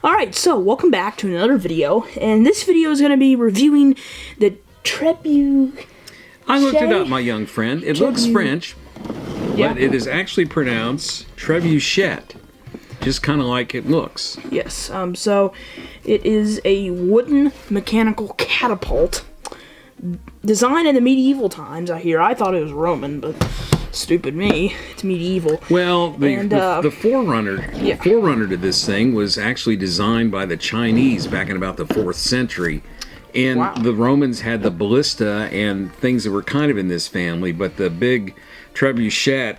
Alright, so welcome back to another video, and this video is going to be reviewing the Trebuchet. I looked it up, my young friend. It looks French, but it is actually pronounced Trebuchet, just kind of like it looks. Yes, so it is a wooden mechanical catapult designed in the medieval times, I hear. I thought it was Roman, but stupid me, it's medieval. Well, the forerunner to this thing was actually designed by the Chinese back in about the 4th century. And the Romans had the ballista and things that were kind of in this family, but the big trebuchet,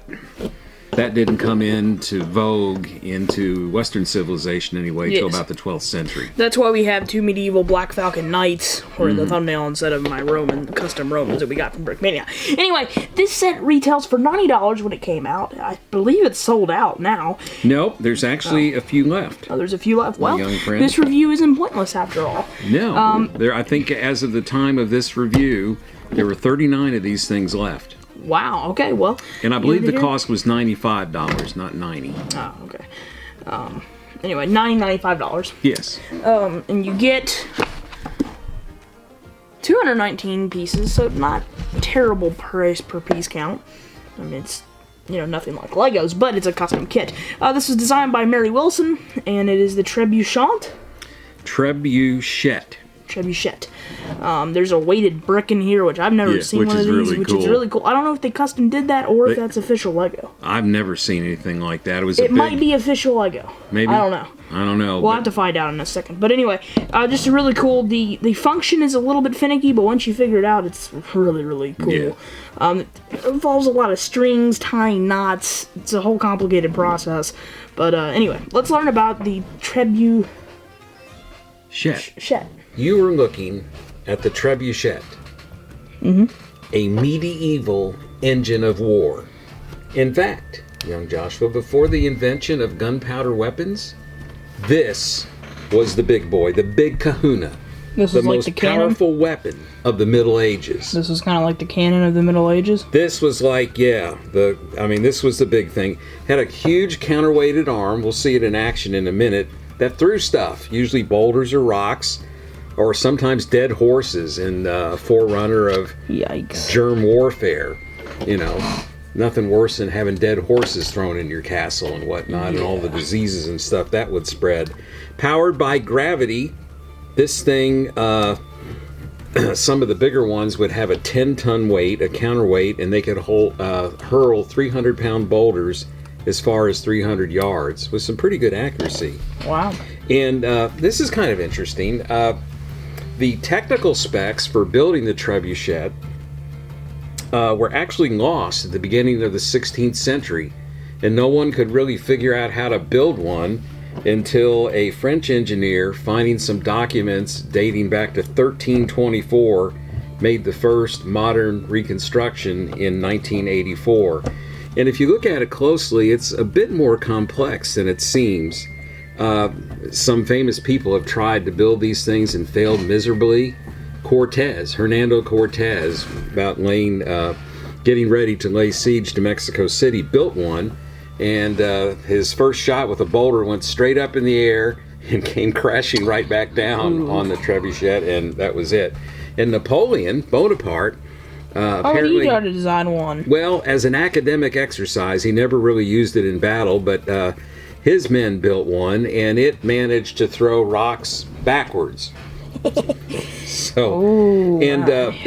that didn't come into vogue into Western civilization anyway until about the 12th century. That's why we have two medieval Black Falcon Knights, or the thumbnail instead of my custom Romans that we got from Brickmania. Anyway, this set retails for $90 when it came out. I believe it's sold out now. Nope, there's actually a few left. Oh, there's a few left. Well, young friend. This review isn't pointless after all. No, I think as of the time of this review, there were 39 of these things left. Wow, okay, well. And I believe the cost was $95, not $90. Oh, okay. Anyway, $95. Yes. And you get 219 pieces, so not terrible price per piece count. I mean, it's, nothing like Legos, but it's a custom kit. This was designed by Mary Wilson, and it is the Trebuchet. Trebuchet. There's a weighted brick in here, which I've never seen one of these, which is really cool. I don't know if they custom did that or if that's official Lego. I've never seen anything like that. It might be official Lego. Maybe. I don't know. I don't know. We'll have to find out in a second. But anyway, just really cool. The function is a little bit finicky, but once you figure it out, it's really, really cool. Yeah. It involves a lot of strings, tying knots. It's a whole complicated process. But anyway, let's learn about the Trebuchet. You are looking at the Trebuchet, a medieval engine of war. In fact, young Joshua, before the invention of gunpowder weapons, this was the big boy, the big kahuna, the most powerful weapon of the Middle Ages. This was kind of like the cannon of the Middle Ages? This was like, this was the big thing. Had a huge counterweighted arm, we'll see it in action in a minute, that threw stuff, usually boulders or rocks, or sometimes dead horses in the forerunner of germ warfare. Nothing worse than having dead horses thrown in your castle and whatnot, and all the diseases and stuff that would spread. Powered by gravity, this thing, some of the bigger ones would have a 10-ton weight, a counterweight, and they could hurl 300-pound boulders as far as 300 yards with some pretty good accuracy. Wow. And this is kind of interesting. The technical specs for building the Trebuchet were actually lost at the beginning of the 16th century, and no one could really figure out how to build one until a French engineer, finding some documents dating back to 1324, made the first modern reconstruction in 1984. And if you look at it closely, it's a bit more complex than it seems. Some famous people have tried to build these things and failed miserably. Hernando Cortez, about getting ready to lay siege to Mexico City, built one, and his first shot with a boulder went straight up in the air and came crashing right back down on the Trebuchet, and that was it. And Napoleon Bonaparte, apparently, he tried to design one. Well, as an academic exercise, he never really used it in battle, but his men built one, and it managed to throw rocks backwards. It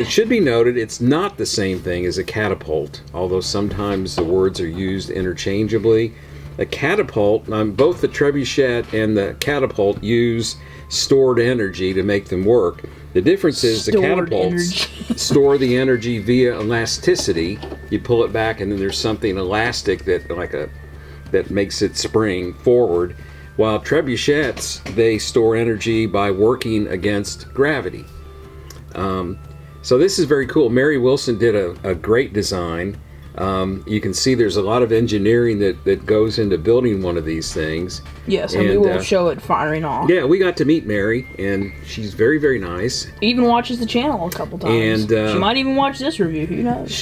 should be noted, it's not the same thing as a catapult, although sometimes the words are used interchangeably. A catapult, both the Trebuchet and the catapult use stored energy to make them work. The difference is the catapults store the energy via elasticity. You pull it back, and then there's something elastic that makes it spring forward. While trebuchets, they store energy by working against gravity. So this is very cool. Mary Wilson did a great design. You can see there's a lot of engineering that goes into building one of these things. Yes, and we will show it firing off. Yeah, we got to meet Mary, and she's very, very nice. Even watches the channel a couple times. And she might even watch this review, who knows?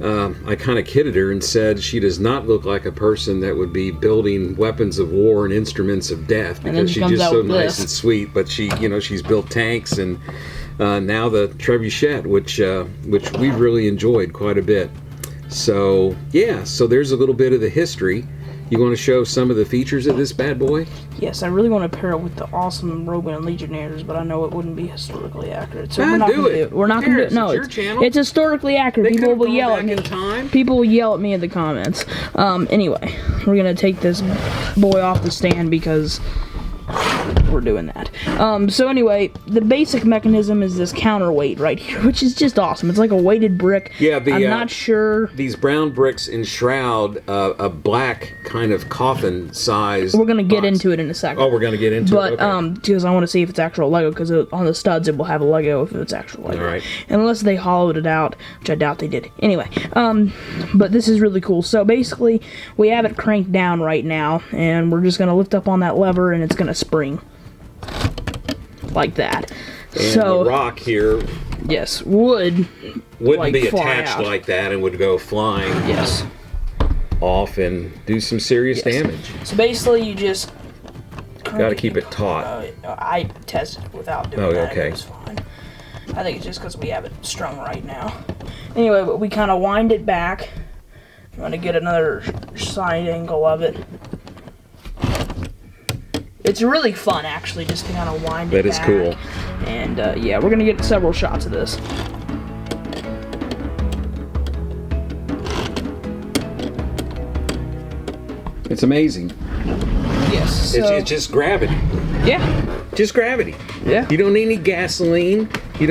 I kind of kidded her and said she does not look like a person that would be building weapons of war and instruments of death, because she's just so nice and sweet. But she, she's built tanks and now the Trebuchet, which we've really enjoyed quite a bit. So yeah, so there's a little bit of the history. You want to show some of the features of this bad boy? Yes, I really want to pair it with the awesome Roman Legionnaires, but I know it wouldn't be historically accurate, so we're not going to do it. We're not going to do it. No, it's historically accurate. People will yell at me. People will yell at me in the comments. Anyway, we're going to take this boy off the stand because we're doing that. So anyway, the basic mechanism is this counterweight right here, which is just awesome. It's like a weighted brick. Yeah, I'm not sure. These brown bricks enshroud a black kind of coffin size. We're gonna get into it in a second. Oh, we're gonna get into it. But because I want to see if it's actual Lego, because on the studs it will have a Lego if it's actual Lego. All right. Unless they hollowed it out, which I doubt they did. Anyway, but this is really cool. So basically, we have it cranked down right now, and we're just gonna lift up on that lever, and it's gonna spring like that. And so the rock here, yes, wouldn't be attached like that and would go flying off and do some serious damage. So basically, you just got to keep it taut. I tested it without doing that. Okay. It was fine. I think it's just because we have it strung right now. Anyway, but we kind of wind it back. I'm going to get another side angle of it. It's really fun, actually, just to kind of wind it back. That is cool. And, yeah, we're going to get several shots of this. It's amazing. Yes. So, it's just gravity. Yeah. Just gravity. Yeah. You don't need any gasoline. You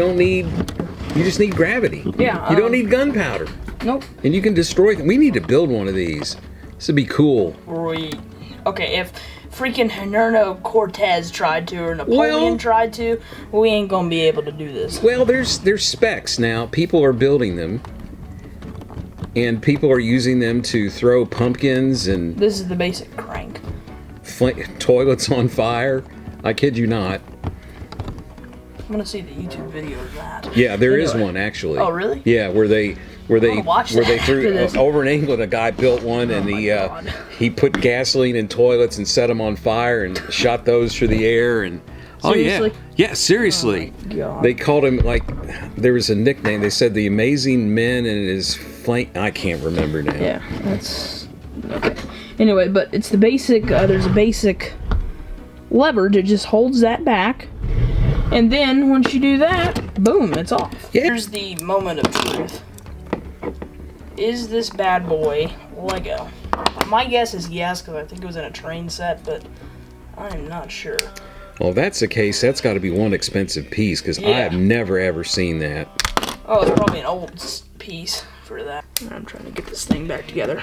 just need gravity. Yeah. You don't need gunpowder. Nope. And you can destroy them. We need to build one of these. This would be cool. Okay, if freaking Hernando Cortez tried to, or Napoleon tried to, we ain't gonna be able to do this. Well, there's specs now. People are building them, and people are using them to throw pumpkins and. This is the basic crank. Toilets on fire. I kid you not. I'm gonna see the YouTube video of that. Yeah, there is one actually. Oh, really? Yeah, where they threw over in England. A guy built one, and he put gasoline in toilets and set them on fire and shot those through the air. And seriously? Seriously. Oh, they called him, like, there was a nickname. They said the Amazing Men and his flank. I can't remember now. Yeah, that's okay. Anyway, but it's the basic. There's a basic lever that just holds that back. And then, once you do that, boom, it's off. Yeah. Here's the moment of truth. Is this bad boy Lego? My guess is yes, because I think it was in a train set, but I'm not sure. Well, if that's the case, that's got to be one expensive piece, because I have never, ever seen that. Oh, it's probably an old piece for that. I'm trying to get this thing back together.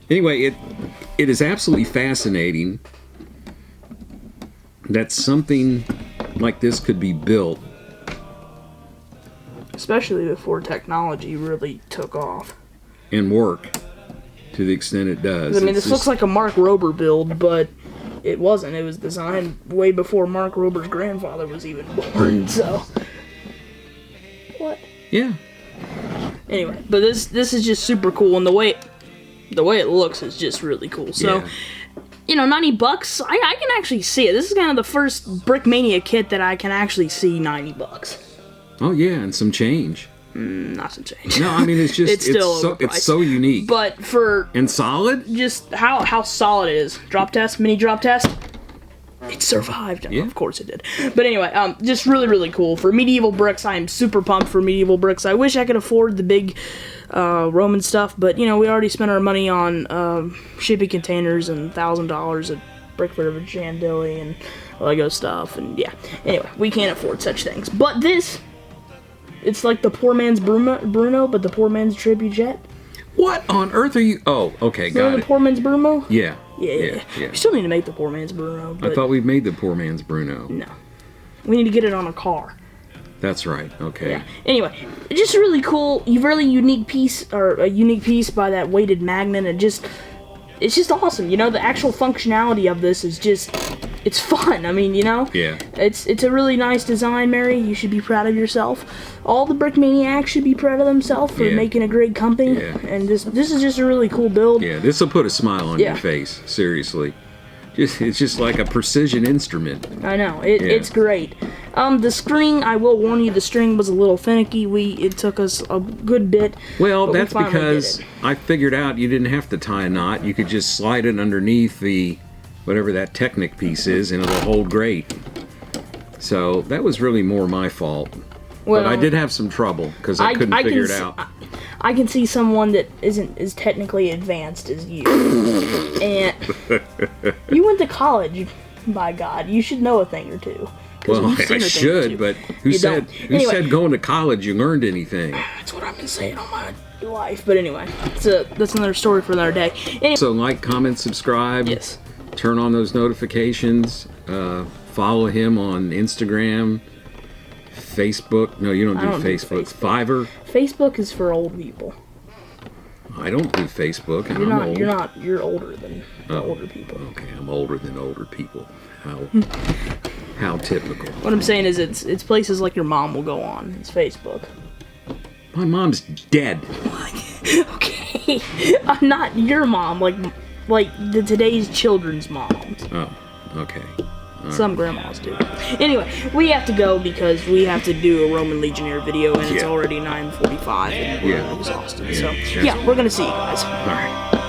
Anyway, it is absolutely fascinating that something like this could be built. Especially before technology really took off. And work to the extent it does. I mean, this looks like a Mark Rober build, but it wasn't. It was designed way before Mark Rober's grandfather was even born, so. What? Yeah. Anyway, but this is just super cool, and the way it looks is just really cool. So, $90, I can actually see it. This is kind of the first Brickmania kit that I can actually see $90. Oh yeah, and some change. Not some change. No, I mean it's just it's so unique. But and solid. Just how solid it is. Mini drop test. It survived. Yeah. Of course it did. But anyway, just really, really cool. For medieval bricks, I am super pumped for medieval bricks. I wish I could afford the big Roman stuff, but we already spent our money on shipping containers and $1,000 at Brickfit of Chantilly and Lego stuff, and yeah. Anyway, we can't afford such things. But this, it's like the poor man's Bruno, but the poor man's Trebuchet. What on earth are you? Oh, okay, got it. The poor man's Bruno? Yeah. Yeah. We still need to make the poor man's Bruno. But I thought we made the poor man's Bruno. No. We need to get it on a car. That's right. Okay. Yeah. Anyway, just really cool. Really unique piece, or a unique piece by that weighted magnet. It's just awesome. The actual functionality of this is just it's fun. I mean, you know, Yeah. it's a really nice design, Mary. You should be proud of yourself. All the Brickmaniacs should be proud of themselves for making a great company. Yeah. And this is just a really cool build. Yeah, this will put a smile on your face. Seriously. It's just like a precision instrument. I know, it's great. The string, I will warn you, the string was a little finicky. It took us a good bit. Well, but that's we finally because did it. I figured out you didn't have to tie a knot. You could just slide it underneath the, whatever that Technic piece is, and it'll hold great. So that was really more my fault. Well, but I did have some trouble because I couldn't figure it out. I can see someone that isn't as technically advanced as you. And you went to college, by God. You should know a thing or two. Well, I should, but who said going to college you learned anything? That's what I've been saying all my life. But anyway, that's another story for another day. Anyway, so like, comment, subscribe. Yes. Turn on those notifications. Follow him on Instagram, Facebook. No, you don't do Facebook. Fiverr. Facebook is for old people. I don't do Facebook. You're not. Old. You're not. You're older than older people. Okay, I'm older than older people. How typical. What I'm saying is, it's places like your mom will go on. It's Facebook. My mom's dead. Okay, I'm not your mom. Like today's children's moms. Oh, okay. Some grandmas do. Anyway, we have to go because we have to do a Roman Legionnaire video, and it's already 9:45, and we're exhausted. So, yeah, we're gonna see you guys. All right.